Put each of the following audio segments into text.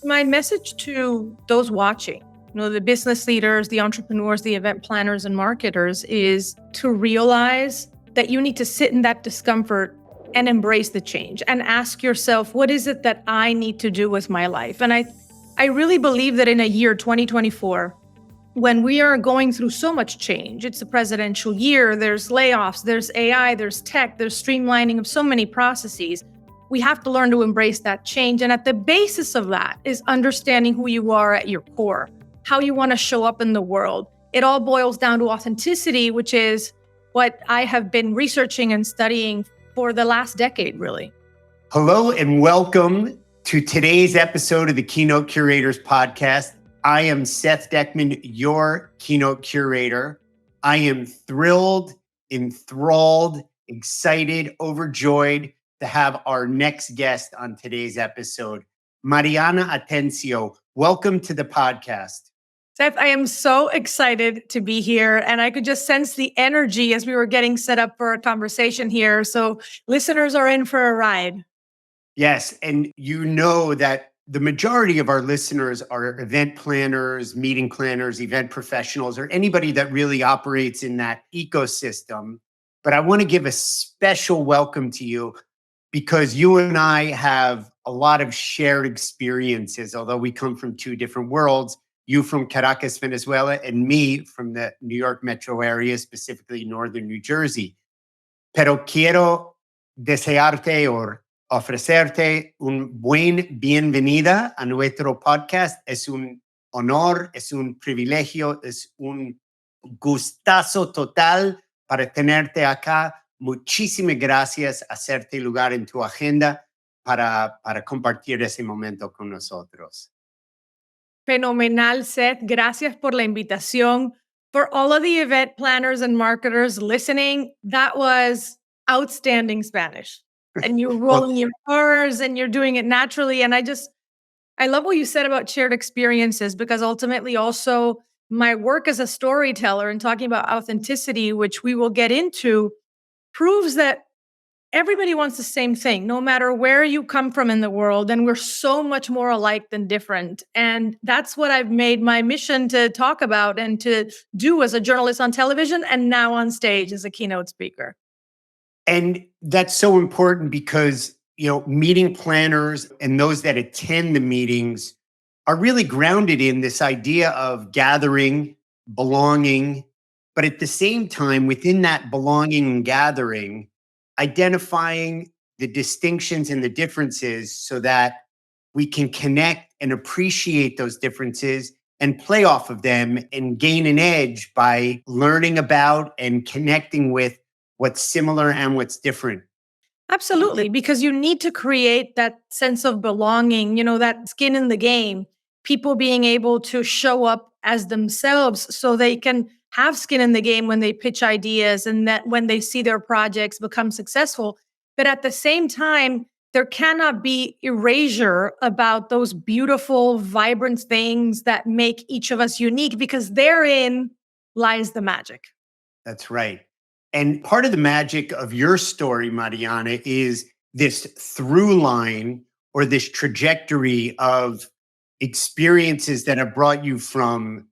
My message to those watching, the business leaders, the entrepreneurs, the event planners and marketers is to realize that you need to sit in that discomfort and embrace the change and ask yourself, what is it that I need to do with my life? And I really believe that in a year, 2024, when we are going through so much change, it's a presidential year, there's layoffs, there's AI, there's tech, there's streamlining of so many processes. We have to learn to embrace that change. And at the basis of that is understanding who you are at your core, how you want to show up in the world. It all boils down to authenticity, which is what I have been researching and studying for the last decade, really. Hello and welcome to today's episode of the Keynote Curators podcast. I am Seth Dechtman, your keynote curator. I am thrilled, enthralled, excited, overjoyed to have our next guest on today's episode, Mariana Atencio. Welcome to the podcast. Seth, I am so excited to be here, and I could just sense the energy as we were getting set up for a conversation here. So listeners are in for a ride. Yes, and you know that the majority of our listeners are event planners, meeting planners, event professionals, or anybody that really operates in that ecosystem. But I want to give a special welcome to you because you and I have a lot of shared experiences, although we come from two different worlds, you from Caracas, Venezuela, and me from the New York metro area, specifically northern New Jersey. Pero quiero desearte or ofrecerte un buen bienvenida a nuestro podcast. Es un honor, es un privilegio, es un gustazo total para tenerte acá. Muchísimas gracias por hacerte lugar en tu agenda para compartir ese momento con nosotros. Fenomenal, Seth. Gracias por la invitación. For all of the event planners and marketers listening, that was outstanding Spanish. And you're rolling your R's and you're doing it naturally. And I love what you said about shared experiences, because ultimately also my work as a storyteller and talking about authenticity, which we will get into, proves that everybody wants the same thing, no matter where you come from in the world. And we're so much more alike than different. And that's what I've made my mission to talk about and to do as a journalist on television and now on stage as a keynote speaker. And that's so important because, meeting planners and those that attend the meetings are really grounded in this idea of gathering, belonging, but at the same time, within that belonging and gathering, identifying the distinctions and the differences so that we can connect and appreciate those differences and play off of them and gain an edge by learning about and connecting with what's similar and what's different. Absolutely, because you need to create that sense of belonging, that skin in the game, people being able to show up as themselves so they can have skin in the game when they pitch ideas and that when they see their projects become successful. But at the same time, there cannot be erasure about those beautiful, vibrant things that make each of us unique, because therein lies the magic. That's right. And part of the magic of your story, Mariana, is this through line or this trajectory of experiences that have brought you from,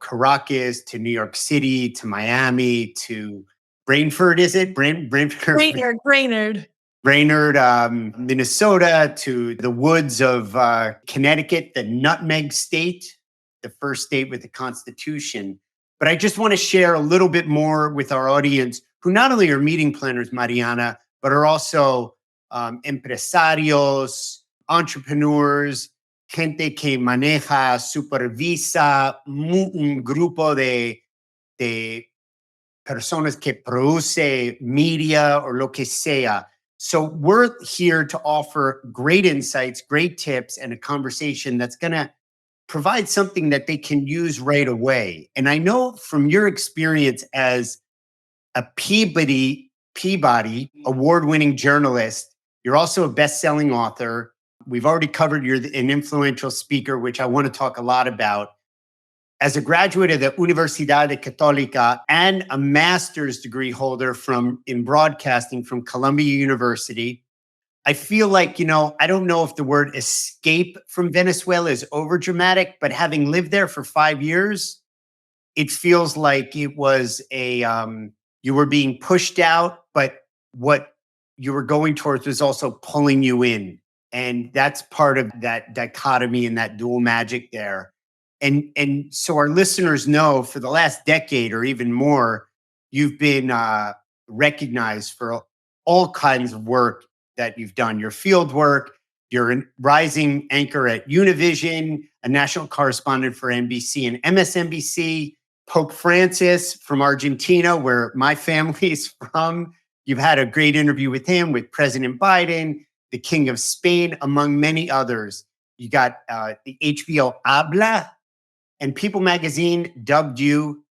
Caracas to New York City to Miami to Brainerd, is it? Brainerd, Minnesota, to the woods of Connecticut, the Nutmeg State, the first state with a constitution. But I just want to share a little bit more with our audience who not only are meeting planners, Mariana, but are also empresarios, entrepreneurs, gente que maneja, supervisa un grupo de personas que produce media or lo que sea. So we're here to offer great insights, great tips, and a conversation that's going to provide something that they can use right away. And I know from your experience as a Peabody award-winning journalist, you're also a best-selling author. We've already covered you're an influential speaker, which I want to talk a lot about. As a graduate of the Universidad Católica and a master's degree holder in broadcasting from Columbia University, I feel like, I don't know if the word escape from Venezuela is over dramatic, but having lived there for 5 years, it feels like it was you were being pushed out, but what you were going towards was also pulling you in. And that's part of that dichotomy and that dual magic there. And so our listeners know for the last decade or even more, you've been recognized for all kinds of work that you've done. Your field work, you're a rising anchor at Univision, a national correspondent for NBC and MSNBC, Pope Francis from Argentina, where my family is from. You've had a great interview with him, with President Biden, the King of Spain, among many others. You got the HBO Habla, and People Magazine dubbed you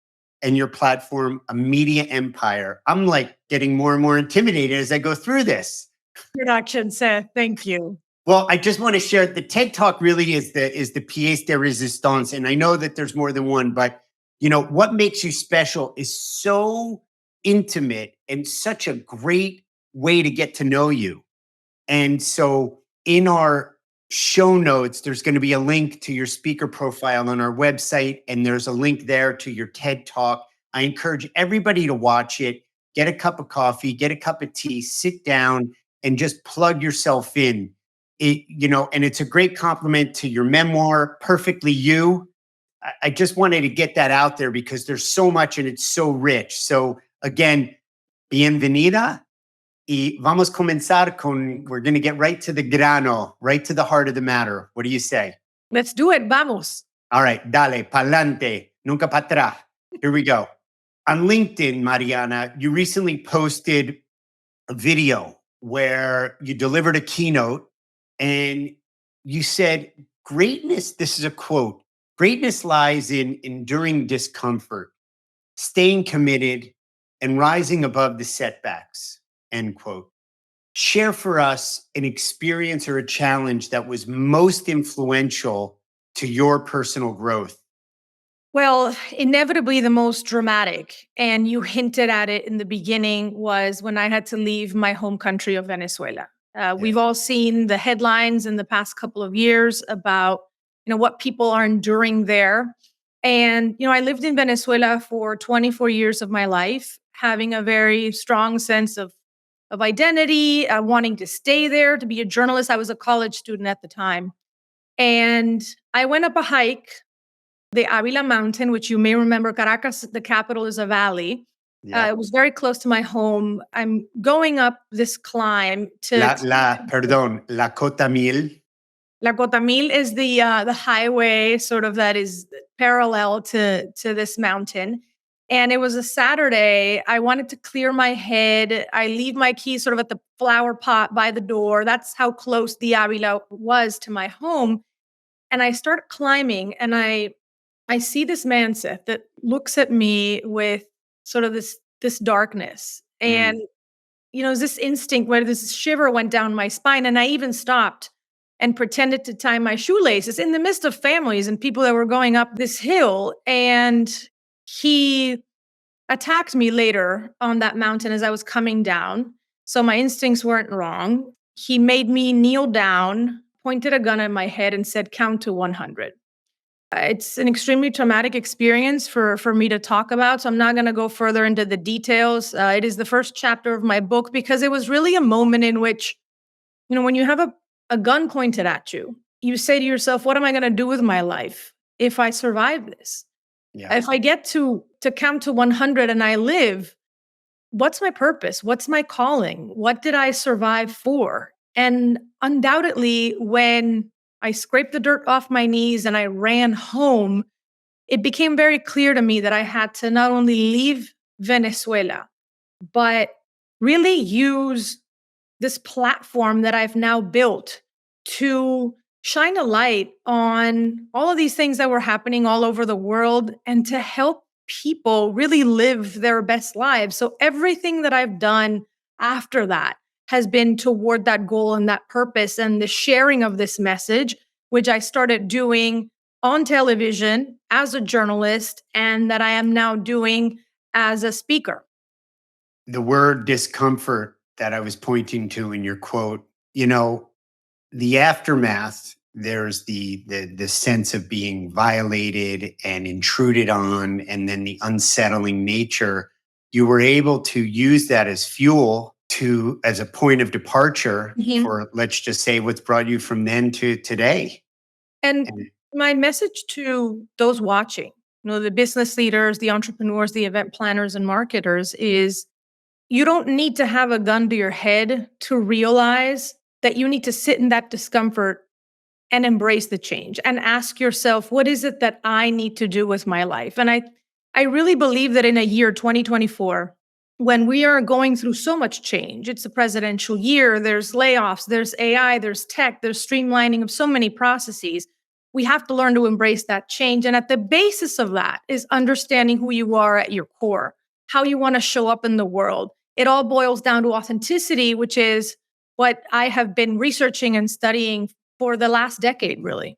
and your platform a media empire. I'm like getting more and more intimidated as I go through this. Production, Seth. Thank you. Well, I just want to share the TED Talk really is the pièce de résistance. And I know that there's more than one, but what makes you special is so intimate and such a great way to get to know you. And so in our show notes, there's going to be a link to your speaker profile on our website, and there's a link there to your TED Talk. I encourage everybody to watch it, get a cup of coffee, get a cup of tea, sit down, and just plug yourself in. And it's a great compliment to your memoir, Perfectly You. I just wanted to get that out there because there's so much and it's so rich. So again, bienvenida. Y vamos a comenzar we're going to get right to the grano, right to the heart of the matter. What do you say? Let's do it. Vamos. All right, dale, pa'lante, nunca para atrás. Here we go. On LinkedIn, Mariana, you recently posted a video where you delivered a keynote and you said, greatness, this is a quote, greatness lies in enduring discomfort, staying committed, and rising above the setbacks, end quote. Share for us an experience or a challenge that was most influential to your personal growth. Well, inevitably the most dramatic, and you hinted at it in the beginning, was when I had to leave my home country of Venezuela. We've all seen the headlines in the past couple of years about, what people are enduring there. And, I lived in Venezuela for 24 years of my life, having a very strong sense of identity, wanting to stay there, to be a journalist. I was a college student at the time. And I went up a hike, the Avila Mountain, which you may remember. Caracas, the capital, is a valley. Yeah. It was very close to my home. I'm going up this climb to La Cota Mil. La Cota Mil is the highway sort of that is parallel to this mountain. And it was a Saturday. I wanted to clear my head. I leave my keys sort of at the flower pot by the door. That's how close the Avila was to my home. And I start climbing, and I see this man, Seth, that looks at me with sort of this darkness. And, this instinct where this shiver went down my spine. And I even stopped and pretended to tie my shoelaces in the midst of families and people that were going up this hill. And he attacked me later on that mountain as I was coming down. So my instincts weren't wrong. He made me kneel down, pointed a gun at my head, and said, "Count to 100." It's an extremely traumatic experience for me to talk about. So I'm not going to go further into the details. It is the first chapter of my book because it was really a moment in which, when you have a gun pointed at you, you say to yourself, what am I going to do with my life if I survive this? Yeah. If I get to count to 100 and I live, what's my purpose? What's my calling? What did I survive for? And undoubtedly, when I scraped the dirt off my knees and I ran home, it became very clear to me that I had to not only leave Venezuela, but really use this platform that I've now built to shine a light on all of these things that were happening all over the world and to help people really live their best lives. So everything that I've done after that has been toward that goal and that purpose and the sharing of this message, which I started doing on television as a journalist and that I am now doing as a speaker. The word discomfort that I was pointing to in your quote, you know, the aftermath, there's the sense of being violated and intruded on, and then the unsettling nature. You were able to use that as fuel to as a point of departure Mhm. for, let's just say, what's brought you from then to today. And And my message to those watching, the business leaders, the entrepreneurs, the event planners, and marketers is you don't need to have a gun to your head to realize that you need to sit in that discomfort and embrace the change and ask yourself, what is it that I need to do with my life? And I really believe that in a year, 2024, when we are going through so much change, it's a presidential year, there's layoffs, there's AI, there's tech, there's streamlining of so many processes. We have to learn to embrace that change. And at the basis of that is understanding who you are at your core, how you want to show up in the world. It all boils down to authenticity, which is what I have been researching and studying for the last decade, really.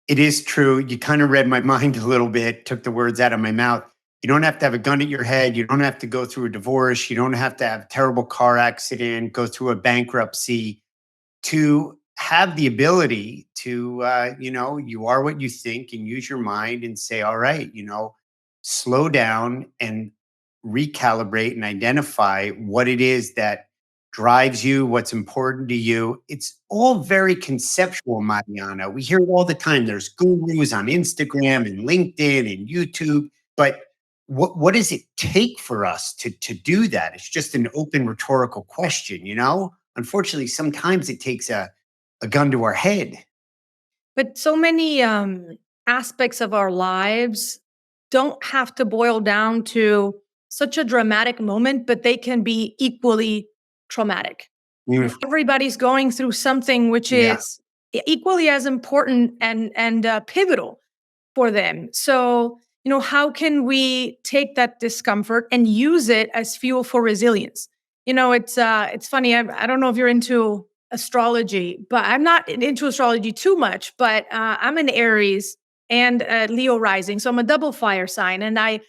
it is true. You kind of read my mind a little bit, took the words out of my mouth. You don't have to have a gun at your head. You don't have to go through a divorce. You don't have to have a terrible car accident, go through a bankruptcy to have the ability to, you are what you think, and use your mind and say, all right, slow down and recalibrate and identify what it is that drives you, what's important to you. It's all very conceptual, Mariana. We hear it all the time. There's gurus on Instagram and LinkedIn and YouTube, but what does it take for us to do that? It's just an open rhetorical question. Unfortunately, sometimes it takes a gun to our head. But so many aspects of our lives don't have to boil down to such a dramatic moment, but they can be equally traumatic. Beautiful. Everybody's going through something which Yeah. is equally as important and pivotal for them. So, how can we take that discomfort and use it as fuel for resilience? It's funny. I don't know if you're into astrology, but I'm not into astrology too much. But I'm an Aries and Leo rising, so I'm a double fire sign, and I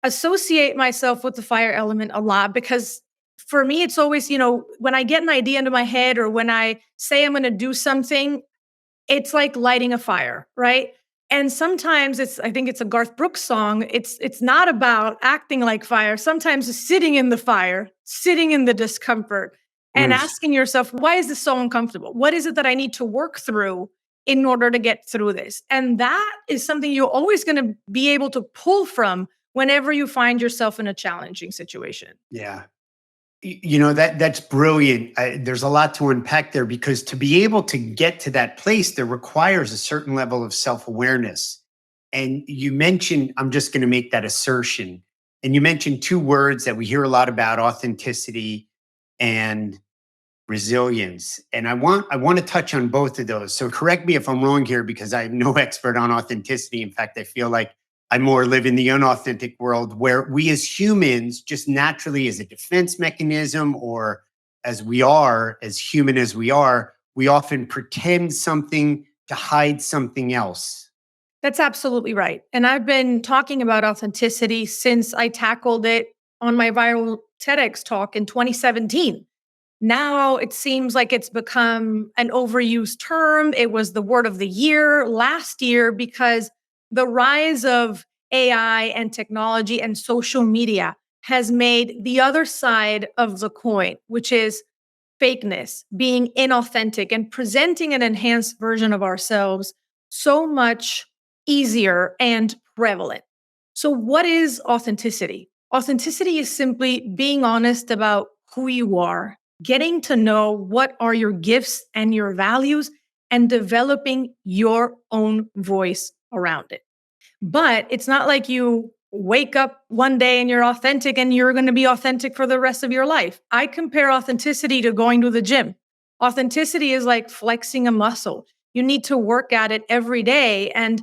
associate myself with the fire element a lot because for me, it's always, when I get an idea into my head or when I say I'm going to do something, it's like lighting a fire, right? And sometimes I think it's a Garth Brooks song. It's not about acting like fire. Sometimes it's sitting in the fire, sitting in the discomfort and Bruce. asking yourself, why is this so uncomfortable? What is it that I need to work through in order to get through this? And that is something you're always going to be able to pull from whenever you find yourself in a challenging situation. Yeah. That's brilliant. There's a lot to unpack there because to be able to get to that place, there requires a certain level of self-awareness. And you mentioned, I'm just going to make that assertion. And you mentioned two words that we hear a lot about: authenticity and resilience. And I want to touch on both of those. So correct me if I'm wrong here, because I'm no expert on authenticity. In fact, I feel like I more live in the unauthentic world where we as humans, just naturally as a defense mechanism, or as human as we are, we often pretend something to hide something else. That's absolutely right. And I've been talking about authenticity since I tackled it on my viral TEDx talk in 2017. Now it seems like it's become an overused term. It was the word of the year last year because the rise of AI and technology and social media has made the other side of the coin, which is fakeness, being inauthentic, and presenting an enhanced version of ourselves so much easier and prevalent. So, what is authenticity? Authenticity is simply being honest about who you are, getting to know what are your gifts and your values, and developing your own voice around it. But it's not like you wake up one day and you're authentic and you're going to be authentic for the rest of your life. I compare authenticity to going to the gym. Authenticity is like flexing a muscle. You need to work at it every day. And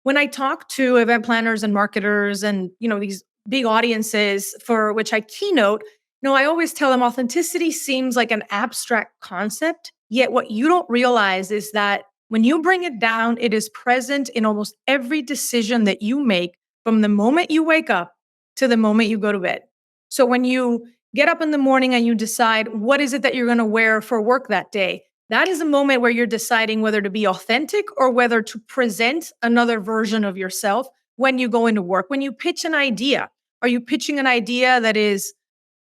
when I talk to event planners and marketers and, these big audiences for which I keynote, I always tell them authenticity seems like an abstract concept. Yet what you don't realize is that when you bring it down, it is present in almost every decision that you make from the moment you wake up to the moment you go to bed. So when you get up in the morning and you decide what is it that you're going to wear for work that day, That is a moment where you're deciding whether to be authentic or whether to present another version of yourself when you go into work. When you pitch an idea, are you pitching an idea that is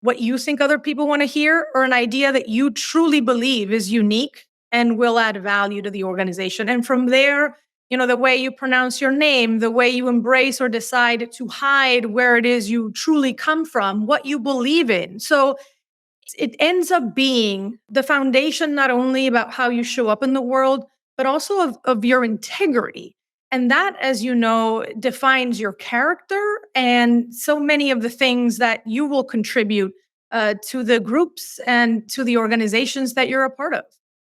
what you think other people want to hear, or an idea that you truly believe is unique and will add value to the organization? And from there, the way you pronounce your name, the way you embrace or decide to hide where it is you truly come from, what you believe in. So it ends up being the foundation not only about how you show up in the world, but also of your integrity. And that, as you know, defines your character and so many of the things that you will contribute to the groups and to the organizations that you're a part of.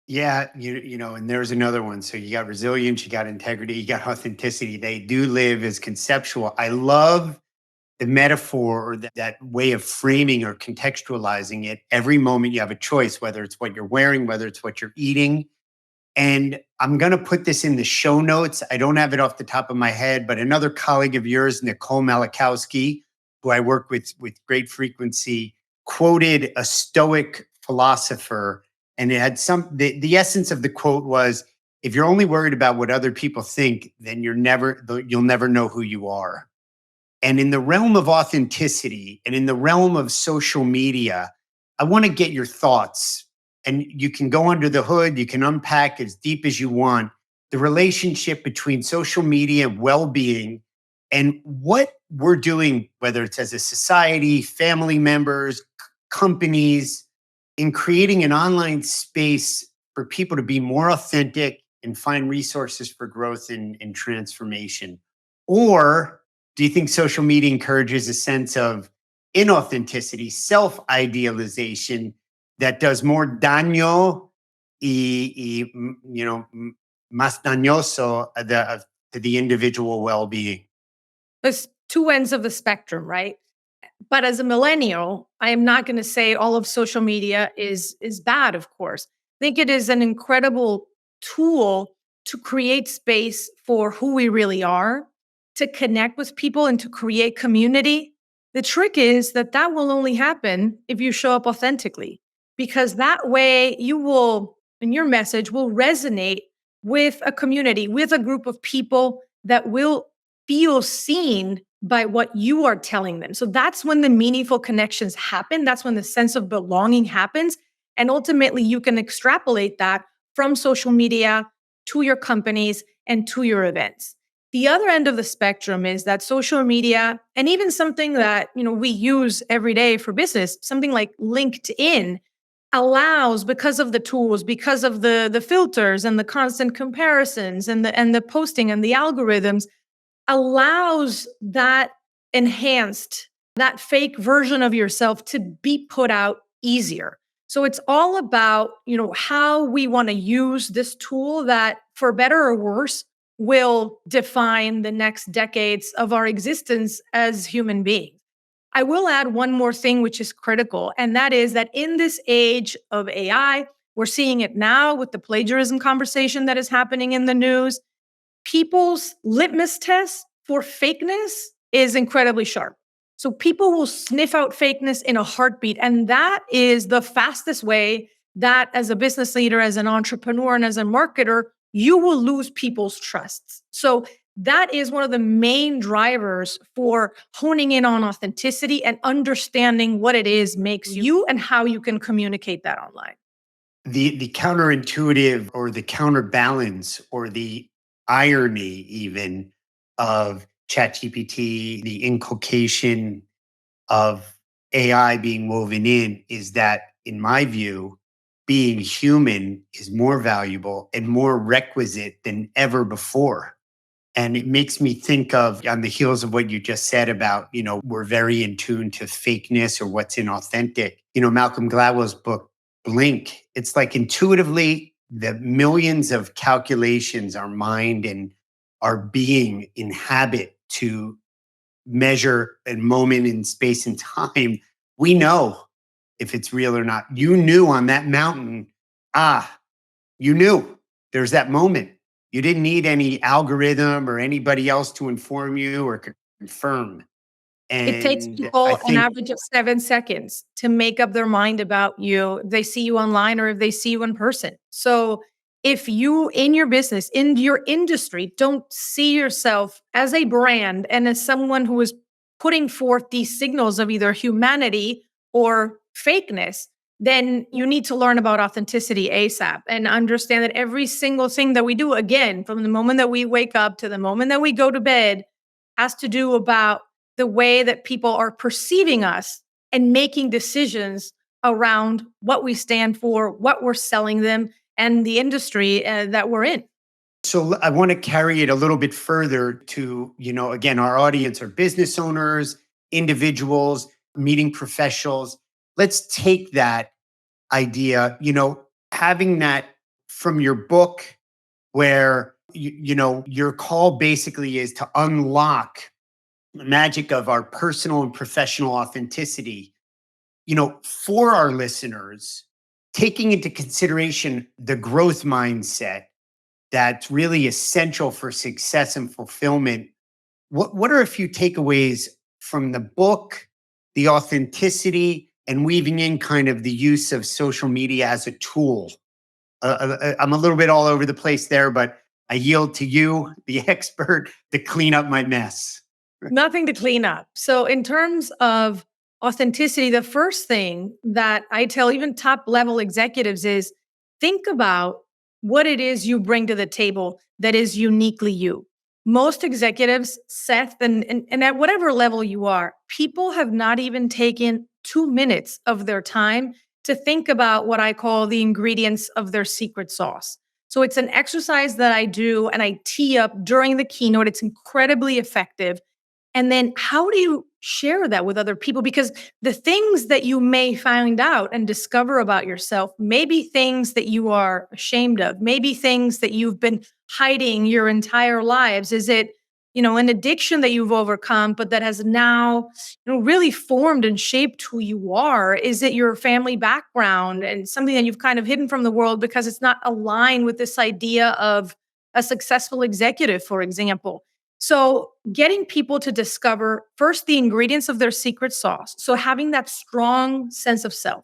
Yeah, and there's another one. So you got resilience, you got integrity, you got authenticity. They do live as conceptual. I love the metaphor or that way of framing or contextualizing it. Every moment you have a choice, whether it's what you're wearing, whether it's what you're eating. And I'm going to put this in the show notes. I don't have it off the top of my head, but another colleague of yours, Nicole Malachowski, who I work with great frequency, quoted a Stoic philosopher. And it had the essence of the quote was, if you're only worried about what other people think, then you'll never know who you are. And in the realm of authenticity and in the realm of social media, I want to get your thoughts. And you can go under the hood, you can unpack as deep as you want the relationship between social media, well-being, and what we're doing, whether it's as a society, family members, companies, in creating an online space for people to be more authentic and find resources for growth and transformation. Or do you think social media encourages a sense of inauthenticity, self-idealization that does more daño más dañoso to the individual well-being? There's two ends of the spectrum, right? But as a millennial, I am not going to say all of social media is bad, of course. I think it is an incredible tool to create space for who we really are, to connect with people and to create community. The trick is that will only happen if you show up authentically, because that way you will, and your message will resonate with a community, with a group of people that will feel seen by what you are telling them. So that's when the meaningful connections happen. That's when the sense of belonging happens. And ultimately, you can extrapolate that from social media to your companies and to your events. The other end of the spectrum is that social media, and even something that we use every day for business, something like LinkedIn, allows, because of the tools, because of the filters and the constant comparisons and the posting and the algorithms, allows that enhanced, that fake version of yourself to be put out easier. So it's all about, how we want to use this tool that, for better or worse, will define the next decades of our existence as human beings. I will add one more thing, which is critical, and that is that in this age of AI, we're seeing it now with the plagiarism conversation that is happening in the news. People's litmus test for fakeness is incredibly sharp. So people will sniff out fakeness in a heartbeat. And that is the fastest way that, as a business leader, as an entrepreneur, and as a marketer, you will lose people's trusts. So that is one of the main drivers for honing in on authenticity and understanding what it is makes you and how you can communicate that online. The counterintuitive or the counterbalance or the irony even of ChatGPT, the inculcation of AI being woven in is that, in my view, being human is more valuable and more requisite than ever before. And it makes me think of, on the heels of what you just said about, we're very in tune to fakeness or what's inauthentic. Malcolm Gladwell's book, Blink, it's like intuitively the millions of calculations our mind and our being inhabit to measure a moment in space and time. We know if it's real or not. You knew on that mountain, you knew there's that moment. You didn't need any algorithm or anybody else to inform you or confirm. It takes And I people an think average of 7 seconds to make up their mind about you. If they see you online or if they see you in person. So if you in your business, in your industry, don't see yourself as a brand and as someone who is putting forth these signals of either humanity or fakeness, then you need to learn about authenticity ASAP and understand that every single thing that we do, again, from the moment that we wake up to the moment that we go to bed, has to do about the way that people are perceiving us and making decisions around what we stand for, what we're selling them, and the industry that we're in. so. I want to carry it a little bit further to, again, our audience are business owners, individuals, meeting professionals. Let's take that idea, having that from your book where, your call basically is to unlock the magic of our personal and professional authenticity, for our listeners, taking into consideration the growth mindset that's really essential for success and fulfillment. What are a few takeaways from the book, the authenticity, and weaving in kind of the use of social media as a tool? I'm a little bit all over the place there, but I yield to you, the expert, to clean up my mess. Nothing to clean up. So, in terms of authenticity, the first thing that I tell even top level executives is think about what it is you bring to the table that is uniquely you. Most executives, Seth, and at whatever level you are, people have not even taken 2 minutes of their time to think about what I call the ingredients of their secret sauce. So, it's an exercise that I do and I tee up during the keynote. It's incredibly effective, and then how do you share that with other people? Because the things that you may find out and discover about yourself may be things that you are ashamed of, maybe things that you've been hiding your entire lives. Is it, an addiction that you've overcome, but that has now, really formed and shaped who you are? Is it your family background and something that you've kind of hidden from the world because it's not aligned with this idea of a successful executive, for example? So, getting people to discover first the ingredients of their secret sauce. So, having that strong sense of self.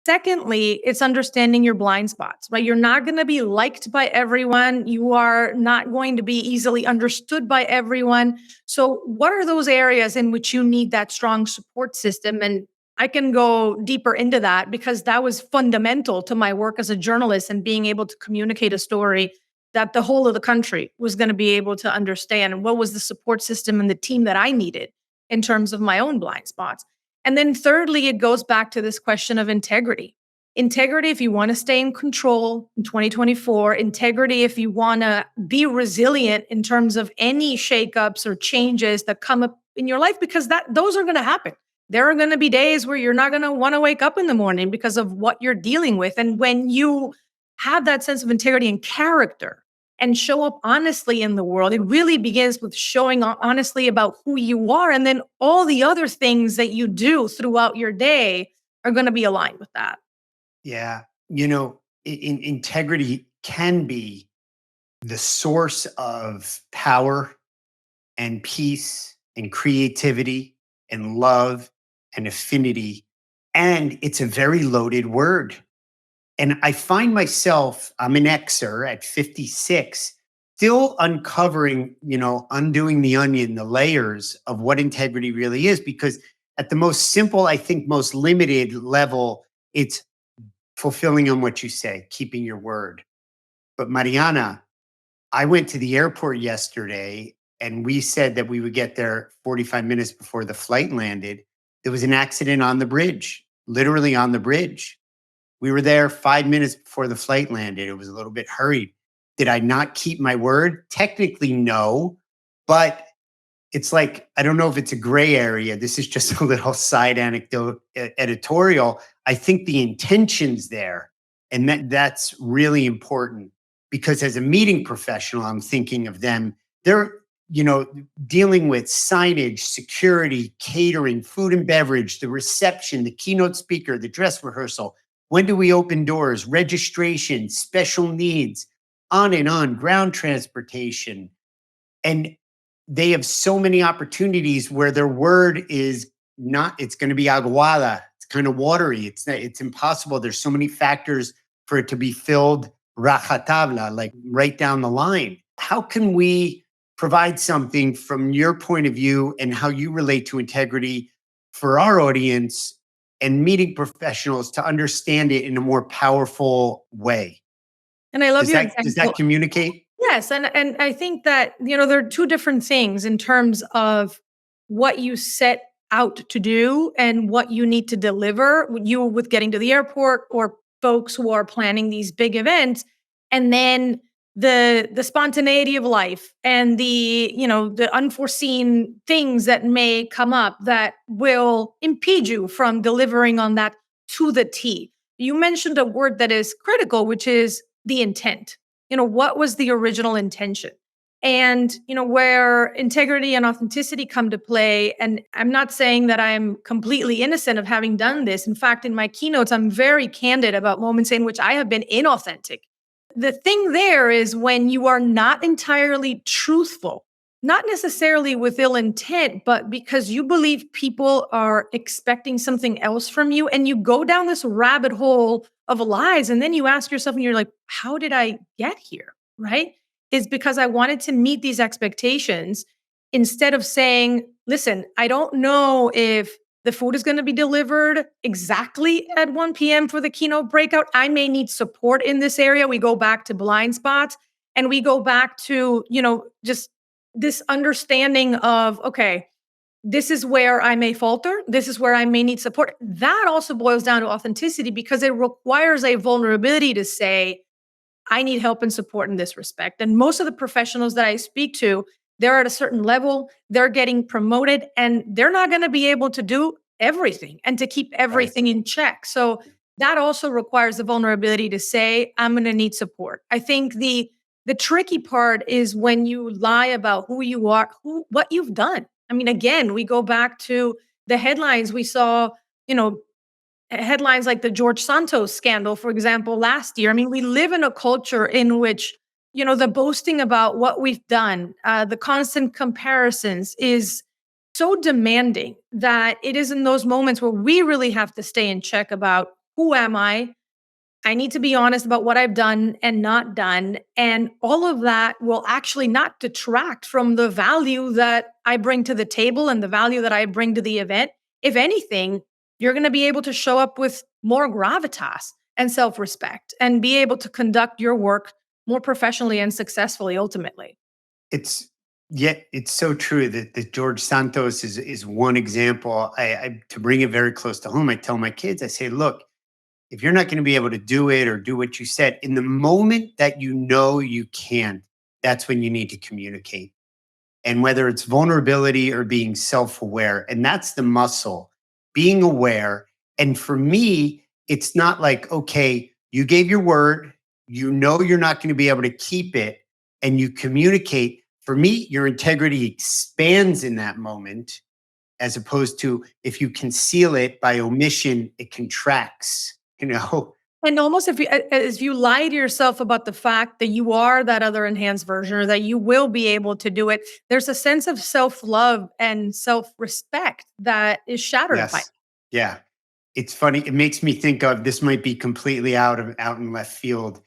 Secondly, it's understanding your blind spots, right? You're not going to be liked by everyone. You are not going to be easily understood by everyone. So, what are those areas in which you need that strong support system? And I can go deeper into that because that was fundamental to my work as a journalist and being able to communicate a story that the whole of the country was going to be able to understand. And what was the support system and the team that I needed in terms of my own blind spots? And then thirdly, it goes back to this question of integrity. Integrity, if you want to stay in control in 2024, integrity, if you want to be resilient in terms of any shakeups or changes that come up in your life, because those are going to happen. There are going to be days where you're not going to want to wake up in the morning because of what you're dealing with. And when you have that sense of integrity and character and show up honestly in the world, it really begins with showing honestly about who you are. And then all the other things that you do throughout your day are going to be aligned with that. Yeah. Integrity can be the source of power and peace and creativity and love and affinity. And it's a very loaded word. And I find myself, I'm an Xer at 56, still uncovering, undoing the onion, the layers of what integrity really is. Because at the most simple, I think most limited level, it's fulfilling on what you say, keeping your word. But Mariana, I went to the airport yesterday and we said that we would get there 45 minutes before the flight landed. There was an accident on the bridge, literally on the bridge. We were there 5 minutes before the flight landed. It was a little bit hurried. Did I not keep my word? Technically, no. But it's like, I don't know if it's a gray area. This is just a little side anecdote editorial. I think the intention's there. And that's really important because as a meeting professional, I'm thinking of them. They're, dealing with signage, security, catering, food and beverage, the reception, the keynote speaker, the dress rehearsal. When do we open doors? Registration, special needs, on and on, ground transportation. And they have so many opportunities where their word is not, it's going to be aguada. It's kind of watery. It's impossible. There's so many factors for it to be filled rajatabla, like right down the line. How can we provide something from your point of view and how you relate to integrity for our audience and meeting professionals to understand it in a more powerful way? And I love Does your that example. communicate? Yes, and I think that, there are two different things in terms of what you set out to do and what you need to deliver, you with getting to the airport or folks who are planning these big events, and then the spontaneity of life and the unforeseen things that may come up that will impede you from delivering on that to the T. You mentioned a word that is critical, which is the intent. What was the original intention? And, where integrity and authenticity come to play. And I'm not saying that I'm completely innocent of having done this. In fact, in my keynotes, I'm very candid about moments in which I have been inauthentic. The thing there is when you are not entirely truthful, not necessarily with ill intent, but because you believe people are expecting something else from you, and you go down this rabbit hole of lies. And then you ask yourself, and you're like, how did I get here? Right? Is because I wanted to meet these expectations instead of saying, listen, I don't know if the food is going to be delivered exactly at 1 p.m. for the keynote breakout. I may need support in this area. We go back to blind spots and we go back to, just this understanding of, okay, this is where I may falter. This is where I may need support. That also boils down to authenticity because it requires a vulnerability to say, I need help and support in this respect. And most of the professionals that I speak to, they're at a certain level, they're getting promoted, and they're not going to be able to do everything and to keep Right. everything in check. So that also requires the vulnerability to say, I'm going to need support. I think the tricky part is when you lie about who you are, what you've done. I mean, again, we go back to the headlines we saw, you know, headlines like the George Santos scandal, for example, last year. I mean, we live in a culture in which, the boasting about what we've done, the constant comparisons is so demanding that it is in those moments where we really have to stay in check about who am I? I need to be honest about what I've done and not done. And all of that will actually not detract from the value that I bring to the table and the value that I bring to the event. If anything, you're going to be able to show up with more gravitas and self respect and be able to conduct your work more professionally and successfully ultimately. It's Yet it's so true that George Santos is one example. I to bring it very close to home, I tell my kids, I say, look, if you're not going to be able to do it or do what you said, in the moment that you know you can't, that's when you need to communicate. And whether it's vulnerability or being self-aware, and that's the muscle, being aware. And for me, it's not like, okay, you gave your word, you know you're not going to be able to keep it, and you communicate. For me, your integrity expands in that moment, as opposed to if you conceal it by omission, it contracts, you know? And almost if you lie to yourself about the fact that you are that other enhanced version or that you will be able to do it, there's a sense of self-love and self-respect that is shattered by. Yes. Yeah. It's funny. It makes me think of, this might be completely out in left field,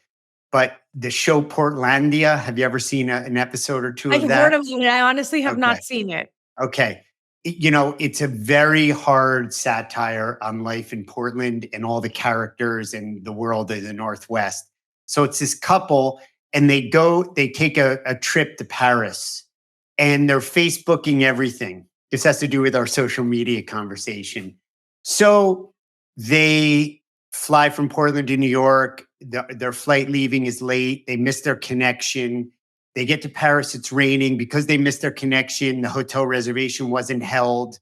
but the show Portlandia. Have you ever seen an episode or two I've of heard that? of it. I honestly have Okay. not seen it. Okay. It's a very hard satire on life in Portland and all the characters and the world of the Northwest. So it's this couple, and they take a trip to Paris, and they're Facebooking everything. This has to do with our social media conversation. So they fly from Portland to New York. Their flight leaving is late. They miss their connection. They get to Paris, it's raining. Because they missed their connection, the hotel reservation wasn't held.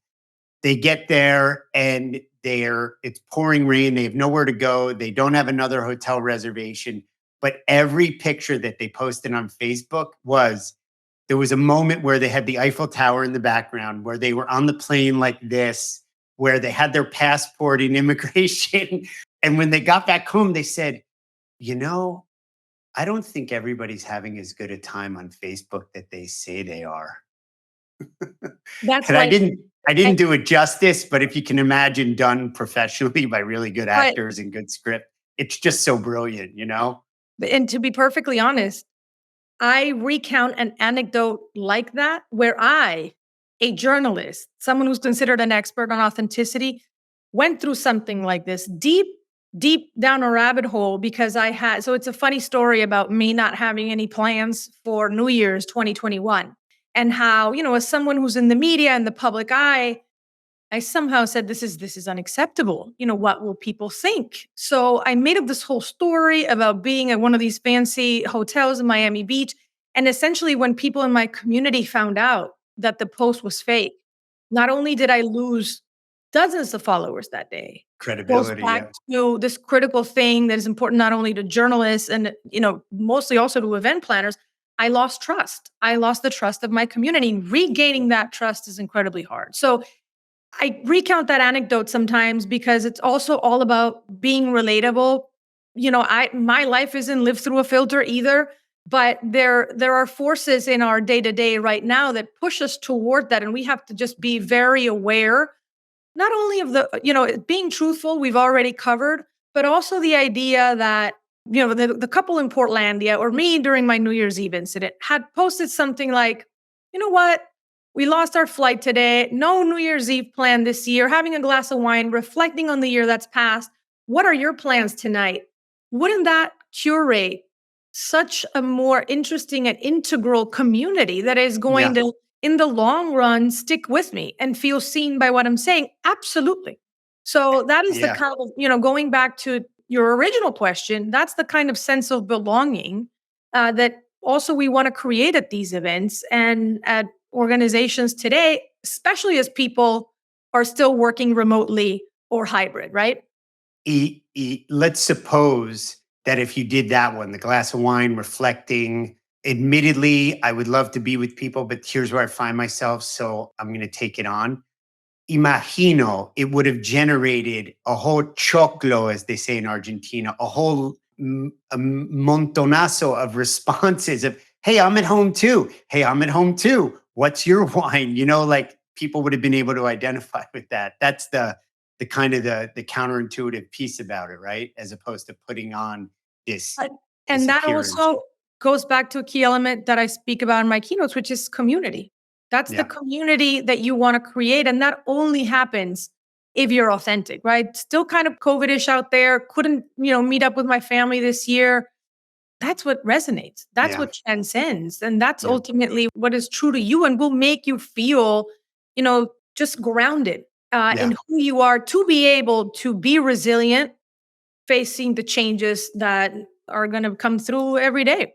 They get there and it's pouring rain. They have nowhere to go. They don't have another hotel reservation. But every picture that they posted on Facebook there was a moment where they had the Eiffel Tower in the background, where they were on the plane like this, where they had their passport in immigration. And when they got back home, they said, you know, I don't think everybody's having as good a time on Facebook that they say they are. That's And I like, didn't I didn't I, do it justice, but if you can imagine done professionally by really good but, actors and good script, it's just so brilliant, you know? and to be perfectly honest, I recount an anecdote like that where I, a journalist, someone who's considered an expert on authenticity, went through something like this deep down a rabbit hole because so it's a funny story about me not having any plans for New Year's 2021 and how, as someone who's in the media and the public eye, I somehow said, this is unacceptable. What will people think? So I made up this whole story about being at one of these fancy hotels in Miami Beach. And essentially, when people in my community found out that the post was fake, not only did I lose dozens of followers that day, goes Credibility, back yeah. to this critical thing that is important not only to journalists and mostly also to event planners. I lost trust. I lost the trust of my community. Regaining that trust is incredibly hard. So I recount that anecdote sometimes because it's also all about being relatable. My life isn't lived through a filter either, but there are forces in our day-to-day right now that push us toward that. And we have to just be very aware, not only of being truthful, we've already covered, but also the idea that, the couple in Portlandia or me during my New Year's Eve incident had posted something like, you know what? We lost our flight today. No New Year's Eve plan this year. Having a glass of wine, reflecting on the year that's passed. What are your plans tonight? Wouldn't that curate such a more interesting and integral community that is going Yeah, to, in the long run, stick with me and feel seen by what I'm saying? Absolutely. So that is the yeah. kind of, going back to your original question, that's the kind of sense of belonging that also we want to create at these events and at organizations today, especially as people are still working remotely or hybrid, right? Let's suppose that if you did that one, the glass of wine, reflecting, admittedly, I would love to be with people, but here's where I find myself. So I'm going to take it on. Imagino it would have generated a whole choclo, as they say in Argentina, a whole a montonazo of responses of, hey, I'm at home too. Hey, I'm at home too. What's your wine? Like people would have been able to identify with that. That's the kind of the counterintuitive piece about it, right? As opposed to putting on this Uh, this And that appearance. also goes back to a key element that I speak about in my keynotes, which is community. That's the Yeah. community that you want to create. And that only happens if you're authentic, right? Still kind of COVID-ish out there. Couldn't, meet up with my family this year. That's what resonates. That's Yeah. what transcends. And that's Yeah. ultimately what is true to you and will make you feel, just grounded Yeah. in who you are to be able to be resilient facing the changes that are going to come through every day.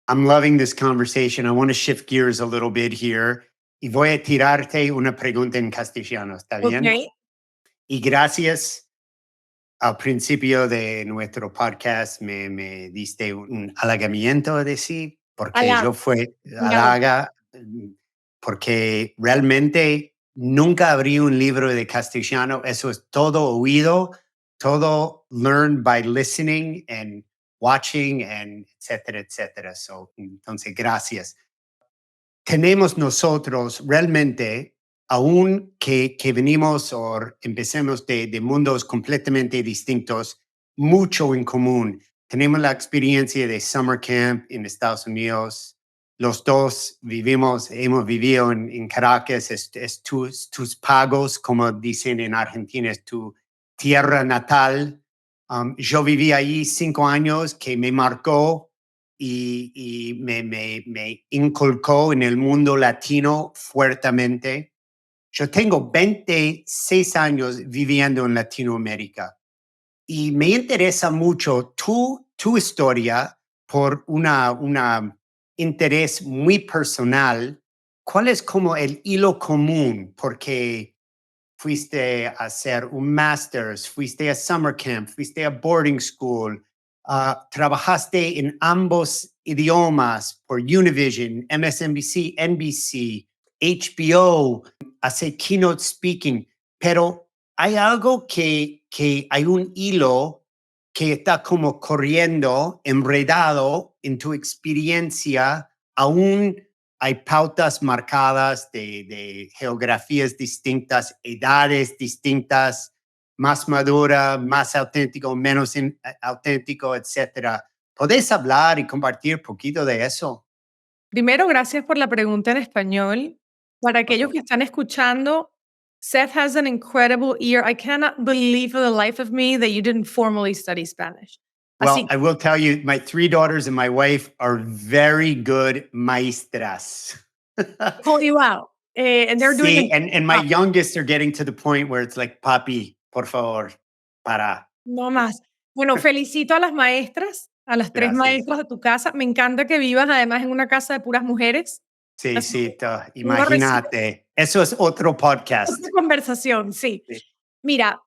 I'm loving this conversation. I want to shift gears a little bit here. Y voy a tirarte una pregunta en castellano, ¿está bien? Okay. Y gracias. Al principio de nuestro podcast me diste un halagamiento de sí, porque Allá, yo fue digamos. halaga, porque realmente nunca abrí un libro de castellano. Eso es todo oído, todo learned by listening and watching, and etcétera, etcétera. Entonces, gracias. Tenemos nosotros realmente, aún que venimos o empecemos de mundos completamente distintos, mucho en común. Tenemos la experiencia de Summer Camp en Estados Unidos. Los dos hemos vivido en Caracas, es tus pagos, como dicen en Argentina, es tu tierra natal. Yo viví ahí 5 años que me marcó y me inculcó en el mundo latino fuertemente. Yo tengo 26 años viviendo en Latinoamérica y me interesa mucho tu historia por una interés muy personal. ¿Cuál es como el hilo común? Porque fuiste a hacer un master's, fuiste a summer camp, fuiste a boarding school, trabajaste en ambos idiomas por Univision, MSNBC, NBC, HBO, hace keynote speaking, pero hay algo que hay un hilo que está como corriendo, enredado en tu experiencia, aún hay pautas marcadas de geografías distintas, edades distintas, más madura, más auténtico, menos auténtico, etcétera. ¿Podés hablar y compartir un poquito de eso? Primero, gracias por la pregunta en español. Para aquellos que están escuchando, Seth has an incredible ear. I cannot believe for the life of me that you didn't formally study Spanish. Well, Así, I will tell you, my 3 daughters and my wife are very good maestras. holy wow. And they're doing a Sí, great and my job. youngest are getting to the point where it's like, papi, por favor, para. No más. Bueno, felicito a las maestras, a las tres Gracias. maestras de tu casa. Me encanta que vivas además en una casa de puras mujeres. Sí, Así sí, que uno recibe imagínate. Eso es otro podcast. otra conversación, sí. Sí. Mira,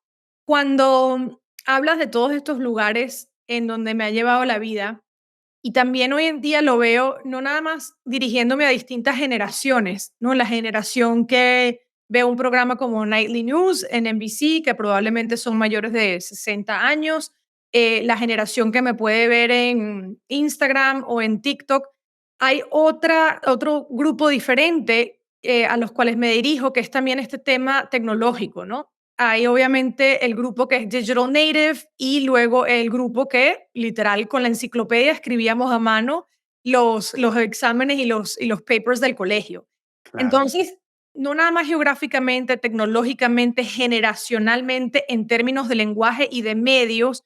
cuando hablas de todos estos lugares en donde me ha llevado la vida, y también hoy en día lo veo no nada más dirigiéndome a distintas generaciones, ¿no? La generación que ve un programa como Nightly News en NBC, que probablemente son mayores de 60 años, la generación que me puede ver en Instagram o en TikTok. Hay otro grupo diferente a los cuales me dirijo, que es también este tema tecnológico, ¿no? Hay obviamente el grupo que es Digital Native y luego el grupo que literal con la enciclopedia escribíamos a mano los exámenes y los papers del colegio. Claro. Entonces, no nada más geográficamente, tecnológicamente, generacionalmente, en términos de lenguaje y de medios,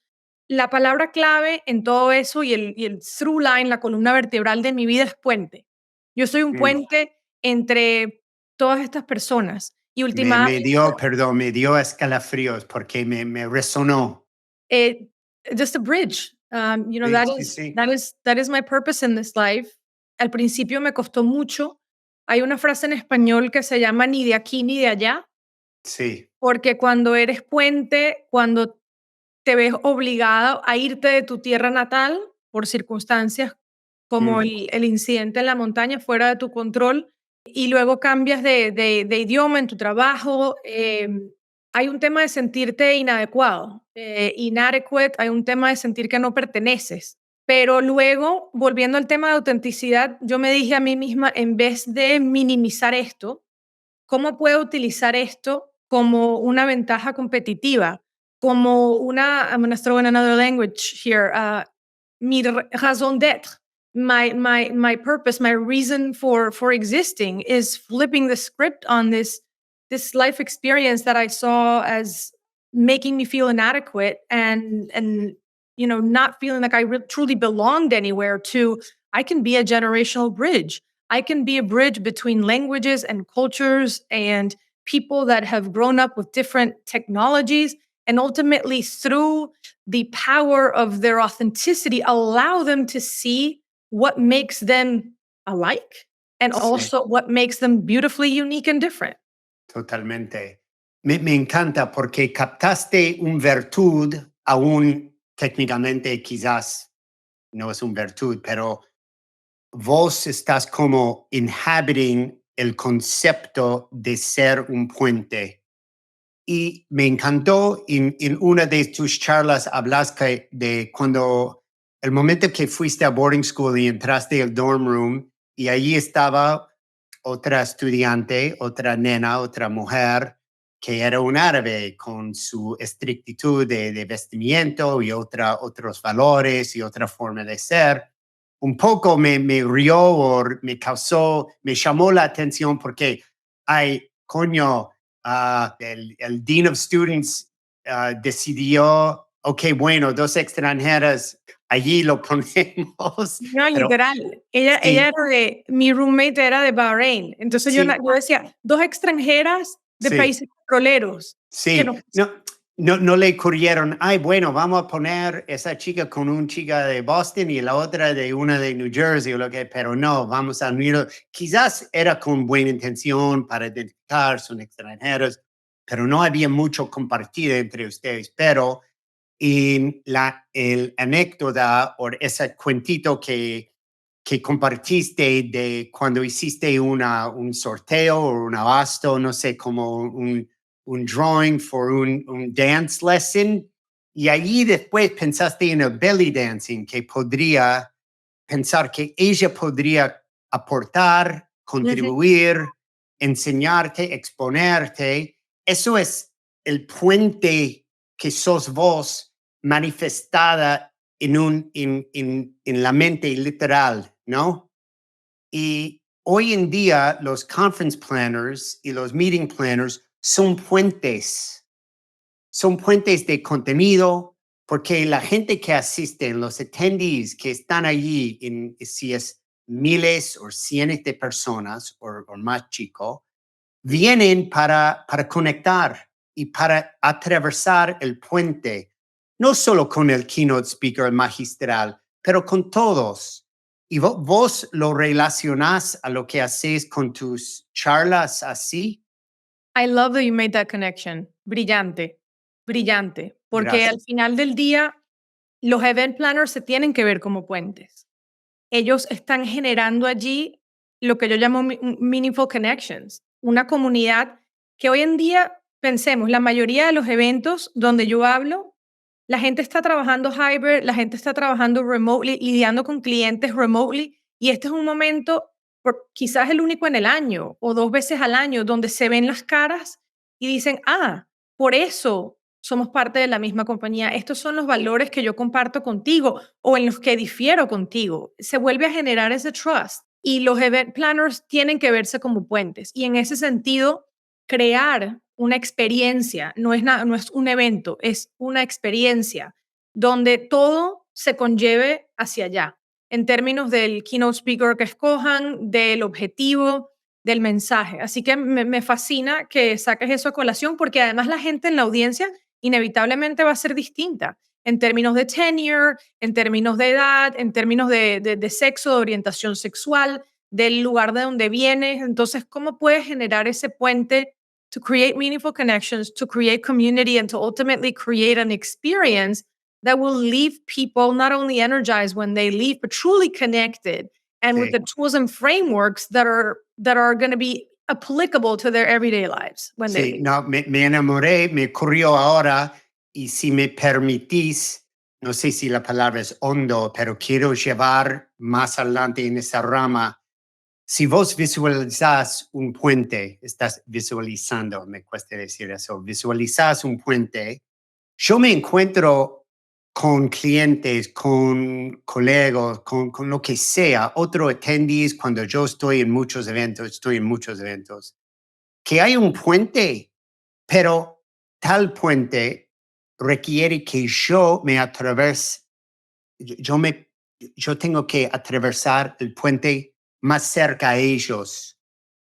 la palabra clave en todo eso y el through line, la columna vertebral de mi vida es puente. Yo soy un Mm. puente entre todas estas personas y Me últimamente dio, perdón, me dio escalofríos porque me resonó. it just a bridge. Sí, sí, sí. That is my purpose in this life. Al principio me costó mucho. Hay una frase en español que se llama ni de aquí ni de allá, Sí. porque cuando eres puente, cuando te ves obligada a irte de tu tierra natal por circunstancias como Mm, el incidente en la montaña fuera de tu control y luego cambias de idioma en tu trabajo. Hay un tema de sentirte inadecuado, inadequate, hay un tema de sentir que no perteneces. Pero luego, volviendo al tema de autenticidad, yo me dije a mí misma, en vez de minimizar esto, ¿cómo puedo utilizar esto como una ventaja competitiva? Como una, I'm going to throw in another language here, mi raison d'être, my purpose, my reason for existing is flipping the script on this life experience that I saw as making me feel inadequate and not feeling like I truly belonged anywhere to I can be a generational bridge. I can be a bridge between languages and cultures and people that have grown up with different technologies and ultimately through the power of their authenticity allow them to see what makes them alike and sí, also what makes them beautifully unique and different. totalmente. Me encanta porque captaste un virtud, aún técnicamente quizás no es un virtud, pero vos estás como inhabiting el concepto de ser un puente. Y me encantó en una de tus charlas hablas de cuando el momento que fuiste a boarding school y entraste al dorm room y allí estaba otra estudiante, otra nena, otra mujer que era un árabe con su estrictitud de vestimiento y otros valores y otra forma de ser. Un poco me rió o me llamó la atención porque, ay, coño, el Dean of Students decidió, ok, bueno, dos extranjeras, allí lo ponemos, No, pero literal. Ella sí, era mi roommate era de Bahrein. Entonces sí, yo decía, dos extranjeras de sí, países petroleros que sí, no. no le ocurrieron, ay, bueno, vamos a poner esa chica con un chica de Boston y la otra de una de New Jersey o lo que, pero no, vamos a unir, quizás era con buena intención para identificar, son extranjeros, pero no había mucho compartido entre ustedes, pero en el anécdota o ese cuentito que compartiste de cuando hiciste un sorteo o un abasto, no sé, como un drawing for un dance lesson, y allí después pensaste en el belly dancing, que podría pensar que ella podría aportar contribuir, enseñarte, exponerte. Eso es el puente que sos vos manifestada en la mente literal, ¿no? Y hoy en día los conference planners y los meeting planners son puentes de contenido, porque la gente que asiste, los attendees que están allí, si es miles o cientos de personas o más chico, vienen para conectar y para atravesar el puente, no solo con el keynote speaker, el magistral, pero con todos. Y vos lo relacionás a lo que haces con tus charlas así. I love that you made that connection. Brillante, brillante. Porque al Gracias. final del día, los event planners se tienen que ver como puentes. Ellos están generando allí lo que yo llamo meaningful connections, una comunidad que hoy en día, pensemos, la mayoría de los eventos donde yo hablo, la gente está trabajando hybrid, la gente está trabajando remotely, lidiando con clientes remotely, y este es un momento, quizás el único en el año o 2 veces al año, donde se ven las caras y dicen, por eso somos parte de la misma compañía, estos son los valores que yo comparto contigo o en los que difiero contigo. Se vuelve a generar ese trust y los event planners tienen que verse como puentes. Y en ese sentido, crear una experiencia, no es un evento, es una experiencia donde todo se conlleve hacia allá, en términos del keynote speaker que escojan, del objetivo, del mensaje. Así que me fascina que saques eso a colación, porque además la gente en la audiencia inevitablemente va a ser distinta en términos de tenure, en términos de edad, en términos de sexo, de orientación sexual, del lugar de donde vienes. Entonces, ¿cómo puedes generar ese puente to create meaningful connections, to create community, and to ultimately create an experience that will leave people not only energized when they leave, but truly connected and with Sí. the tools and frameworks that are going to be applicable to their everyday lives when they Sí, leave. no, me enamoré, me ocurrió ahora, y si me permitís, no sé si la palabra es hondo, pero quiero llevar más adelante en esa rama. Si vos visualizás un puente, estás visualizando, me cuesta decir eso, visualizás un puente. Yo me encuentro con clientes, con colegas, con lo que sea, otro attendees, cuando yo estoy en muchos eventos, que hay un puente, pero tal puente requiere que yo me atravese, yo, me, yo tengo que atravesar el puente más cerca a ellos.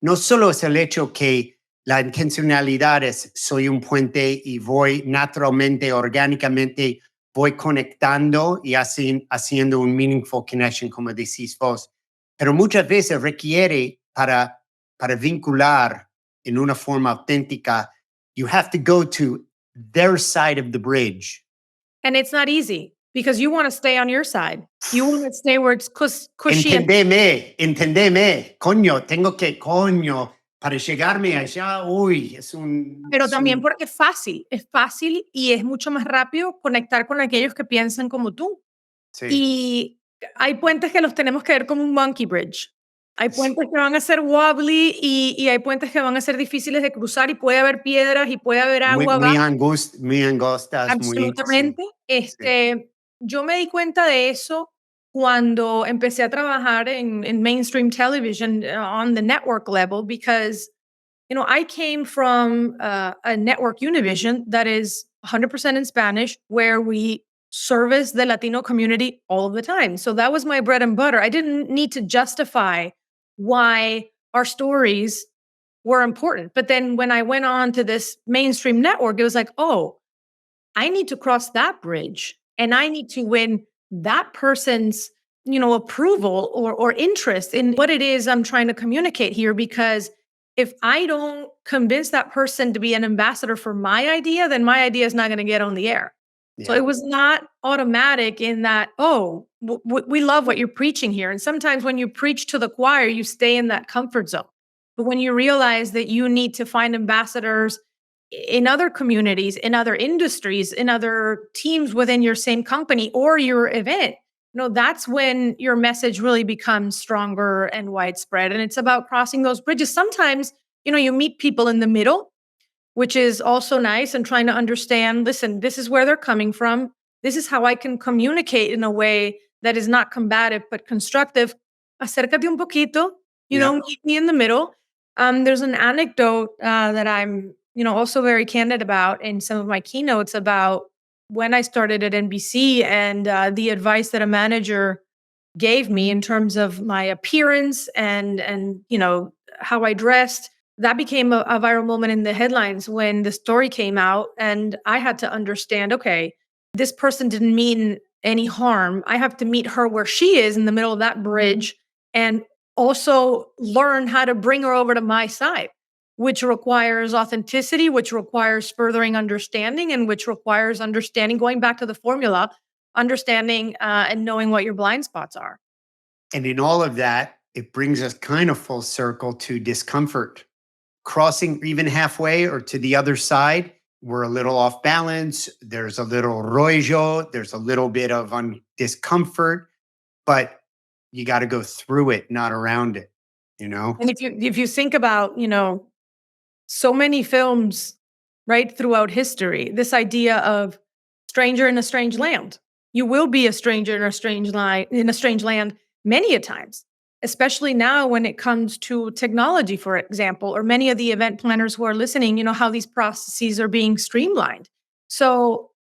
No solo es el hecho que la intencionalidad es soy un puente y voy naturalmente, orgánicamente, voy conectando y haciendo un meaningful connection, como decís vos, pero muchas veces requiere para vincular en una forma auténtica, you have to go to their side of the bridge. And it's not easy because you want to stay on your side. You want to stay where it's cushy. Entendeme, coño, para llegarme allá, uy, Pero también porque es fácil y es mucho más rápido conectar con aquellos que piensan como tú. sí. Y hay puentes que los tenemos que ver como un monkey bridge. Hay puentes que van a ser wobbly y hay puentes que van a ser difíciles de cruzar y puede haber piedras y puede haber agua abajo. Muy angostas, sí, Absolutamente. sí. Yo me di cuenta de eso cuando empecé a trabajar en mainstream television on the network level because I came from a network Univision that is 100% in Spanish, where we service the Latino community all of the time. So that was my bread and butter. I didn't need to justify why our stories were important. But then when I went on to this mainstream network, it was like, oh, I need to cross that bridge and I need to win that person's approval or interest in what it is I'm trying to communicate here, because if I don't convince that person to be an ambassador for my idea, then my idea is not going to get on the air. So Yeah. it was not automatic in that, we love what you're preaching here. And sometimes when you preach to the choir, you stay in that comfort zone. But when you realize that you need to find ambassadors in other communities, in other industries, in other teams within your same company or your event, that's when your message really becomes stronger and widespread. And it's about crossing those bridges. Sometimes, you meet people in the middle, which is also nice, and trying to understand, listen, this is where they're coming from. This is how I can communicate in a way that is not combative, but constructive. Acércate un poquito, Yeah. meet me in the middle. There's an anecdote that I'm, also very candid about in some of my keynotes about when I started at NBC and the advice that a manager gave me in terms of my appearance and how I dressed. That became a viral moment in the headlines when the story came out, and I had to understand, okay, this person didn't mean any harm. I have to meet her where she is in the middle of that bridge, and also learn how to bring her over to my side, which requires authenticity, which requires furthering understanding, and which requires understanding, going back to the formula, understanding and knowing what your blind spots are. And in all of that, it brings us kind of full circle to discomfort. Crossing even halfway or to the other side, we're a little off balance. There's a little rollo. There's a little bit of discomfort, but you got to go through it, not around it, you know? And if you think about, so many films, right, throughout history, this idea of stranger in a strange land. You will be a stranger in a strange land many a times, especially now when it comes to technology, for example, or many of the event planners who are listening, how these processes are being streamlined. So,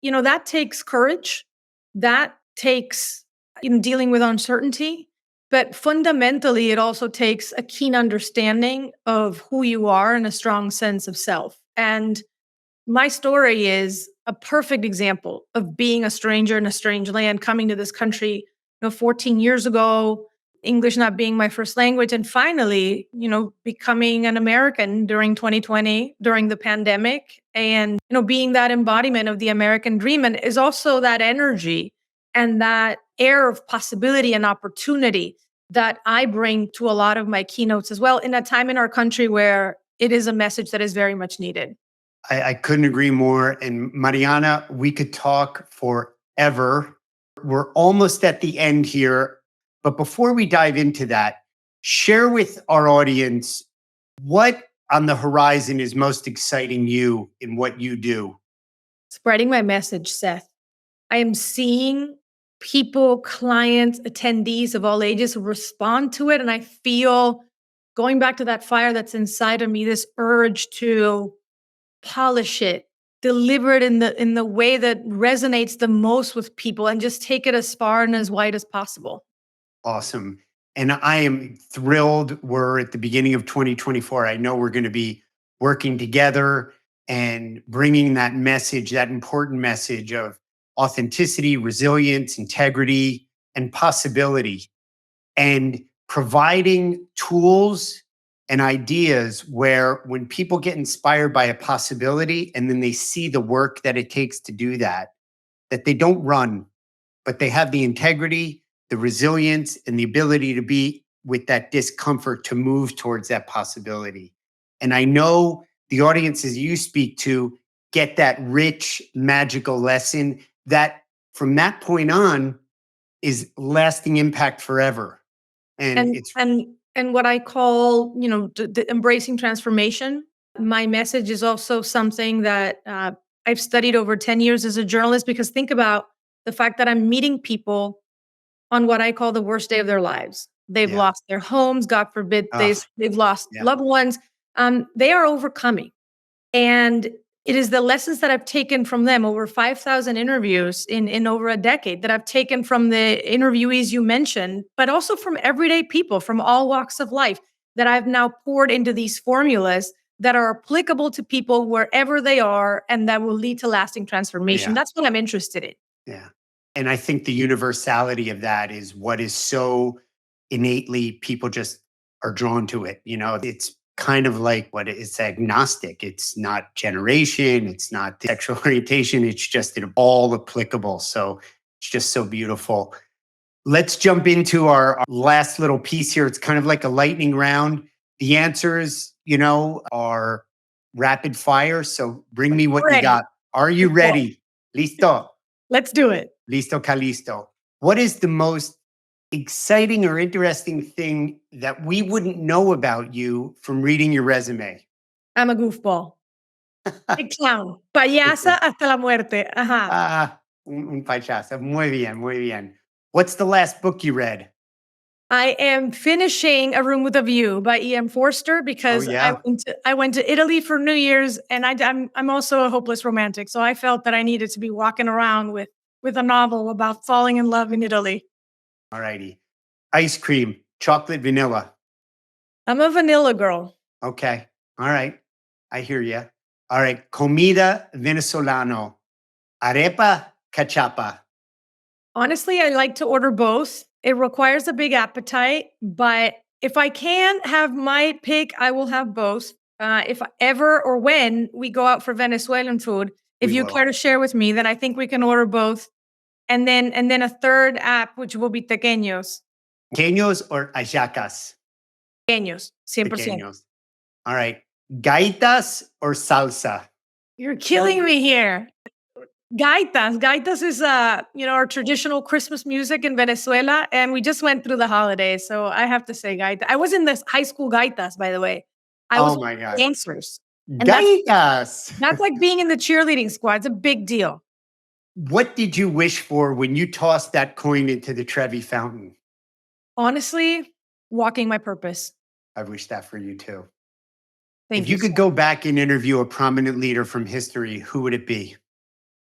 that takes courage. That takes dealing with uncertainty. But fundamentally, it also takes a keen understanding of who you are and a strong sense of self. And my story is a perfect example of being a stranger in a strange land, coming to this country, 14 years ago, English not being my first language, and finally, becoming an American during 2020, during the pandemic, and, being that embodiment of the American dream. And is also that energy and that air of possibility and opportunity that I bring to a lot of my keynotes as well, in a time in our country where it is a message that is very much needed. I couldn't agree more. And Mariana, we could talk forever. We're almost at the end here. But before we dive into that, share with our audience what on the horizon is most exciting you in what you do. Spreading my message, Seth. I am seeing people, clients, attendees of all ages respond to it. And I feel, going back to that fire that's inside of me, this urge to polish it, deliver it in the way that resonates the most with people, and just take it as far and as wide as possible. Awesome. And I am thrilled. We're at the beginning of 2024. I know we're going to be working together and bringing that message, that important message of authenticity, resilience, integrity, and possibility, and providing tools and ideas where when people get inspired by a possibility and then they see the work that it takes to do that, that they don't run, but they have the integrity, the resilience, and the ability to be with that discomfort to move towards that possibility. And I know the audiences you speak to get that rich, magical lesson that from that point on is lasting impact forever. And And it's, and and what I call, the embracing transformation. My message is also something that I've studied over 10 years as a journalist, because think about the fact that I'm meeting people on what I call the worst day of their lives. They've yeah. lost their homes, God forbid, Oh, they've lost yeah. loved ones. They are overcoming. And it is the lessons that I've taken from them, over 5,000 interviews in over a decade, that I've taken from the interviewees you mentioned, but also from everyday people from all walks of life, that I've now poured into these formulas that are applicable to people wherever they are, and that will lead to lasting transformation. Yeah. That's what I'm interested in. Yeah. And I think the universality of that is what is so innately people just are drawn to it. It's kind of like it's agnostic. It's not generation, it's not sexual orientation, it's just all applicable. So it's just so beautiful. Let's jump into our last little piece here. It's kind of like a lightning round. The answers, are rapid fire. So bring me what you Ready. got. Are you Let's go. ready? Listo. Let's do it. Listo, Calisto. What is the most exciting or interesting thing that we wouldn't know about you from reading your resume? I'm a goofball. A clown. Payasa hasta la muerte. Ajá. Un payaso. Muy bien, muy bien. What's the last book you read? I am finishing A Room with a View by E.M. Forster Oh, because yeah? I went to Italy for New Year's, and I'm also a hopeless romantic, so I felt that I needed to be walking around with a novel about falling in love in Italy. All righty. Ice cream, chocolate, vanilla. I'm a vanilla girl. Okay. All right. I hear you. All right. Comida venezolano. Arepa, cachapa. Honestly, I like to order both. It requires a big appetite, but if I can have my pick, I will have both. If ever or when we go out for Venezuelan food, if We you will. care to share with me, then I think we can order both. And then a third app, which will be tequeños. Pequeños or ayacas? Tequeños, 100%. Pequeños. All right. Gaitas or salsa? You're killing me here. Gaitas. Gaitas is our traditional Christmas music in Venezuela, and we just went through the holidays, so I have to say gaita. I was in this high school gaitas, by the way. I was Oh my God. dancers. And Gaitas. that's like being in the cheerleading squad. It's a big deal. What did you wish for when you tossed that coin into the Trevi fountain? Honestly, walking my purpose. I wish that for you too. Thank If you you. could go back and interview a prominent leader from history, who would it be?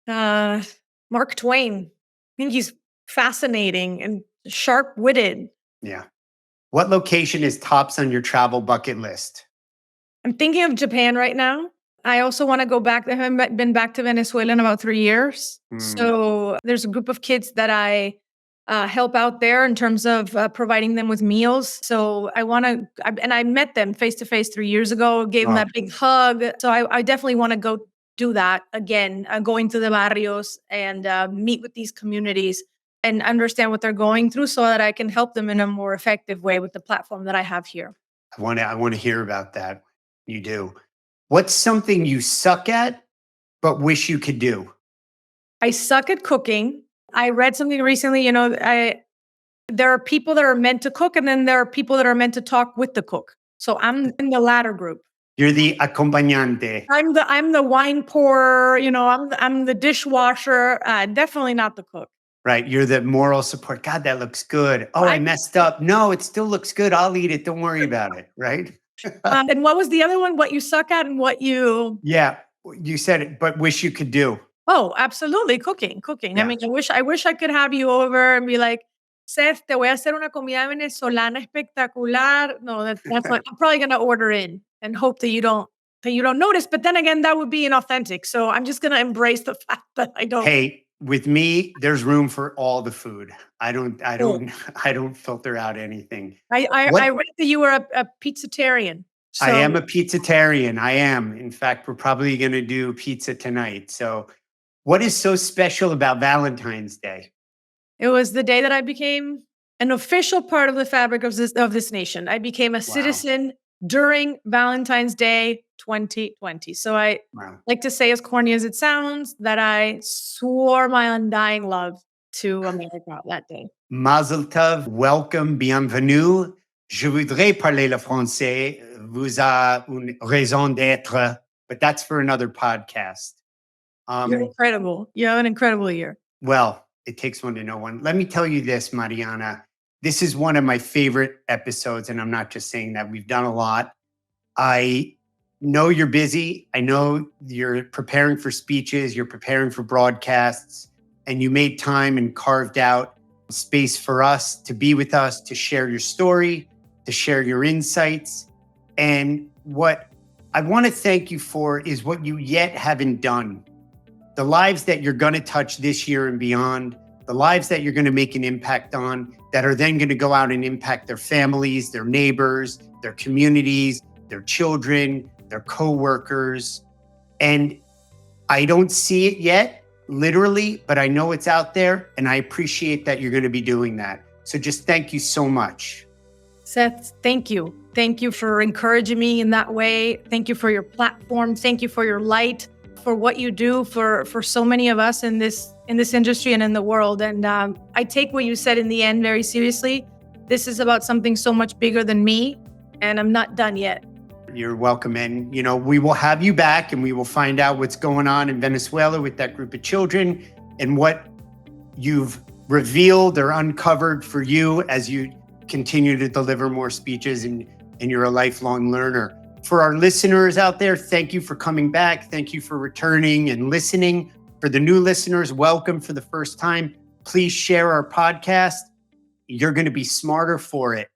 Mark Twain. I think he's fascinating and sharp-witted. Yeah. What location is tops on your travel bucket list? I'm thinking of Japan right now. I also want to go back. I haven't been back to Venezuela in about 3 years. So there's a group of kids that I help out there in terms of providing them with meals. So and I met them face to face 3 years ago, gave them Oh. that big hug. So I definitely want to go do that again, going to the barrios and meet with these communities and understand what they're going through so that I can help them in a more effective way with the platform that I have here. I want to hear about that. You do. What's something you suck at but wish you could do? I suck at cooking. I read something recently, there are people that are meant to cook, and then there are people that are meant to talk with the cook. So I'm in the latter group. You're the acompañante. I'm the wine pourer, I'm the dishwasher, definitely not the cook. Right. You're the moral support. God, that looks good. Oh, I messed up. No, it still looks good. I'll eat it. Don't worry about it. Right. And what was the other one? What you suck at and what you... Yeah. You said it, but wish you could do. Oh, absolutely. Cooking. Yeah. I mean, I wish I could have you over and be like, Seth, te voy a hacer una comida venezolana espectacular. No, that's what I'm probably going to order in and hope that you don't notice. But then again, that would be inauthentic. So I'm just going to embrace the fact that I don't. Hey, with me, there's room for all the food. I don't filter out anything. I read that you were a pizzatarian. So. I am a pizzatarian. I am. In fact, we're probably going to do pizza tonight. So what is so special about Valentine's Day? It was the day that I became an official part of the fabric of this nation. I became a citizen during Valentine's Day 2020. So I like to say, as corny as it sounds, that I swore my undying love to America that day. Mazel tov, welcome, bienvenue. Je voudrais parler le français. Vous avez une raison d'être, but that's for another podcast. You're incredible. You have an incredible year. Well, it takes one to know one. Let me tell you this, Mariana. This is one of my favorite episodes, and I'm not just saying that. We've done a lot. I know you're busy. I know you're preparing for speeches. You're preparing for broadcasts, and you made time and carved out space for us to be with us, to share your story, to share your insights. And what I want to thank you for is what you yet haven't done. The lives that you're going to touch this year and beyond, the lives that you're going to make an impact on, that are then going to go out and impact their families, their neighbors, their communities, their children, their coworkers. And I don't see it yet, literally, but I know it's out there, and I appreciate that you're going to be doing that. So just thank you so much. Seth, thank you. Thank you for encouraging me in that way. Thank you for your platform. Thank you for your light. for what you do for so many of us in this industry and in the world. And I take what you said in the end very seriously. This is about something so much bigger than me, and I'm not done yet. You're welcome. And, we will have you back and we will find out what's going on in Venezuela with that group of children and what you've revealed or uncovered for you as you continue to deliver more speeches and you're a lifelong learner. For our listeners out there, thank you for coming back. Thank you for returning and listening. For the new listeners, welcome for the first time. Please share our podcast. You're going to be smarter for it.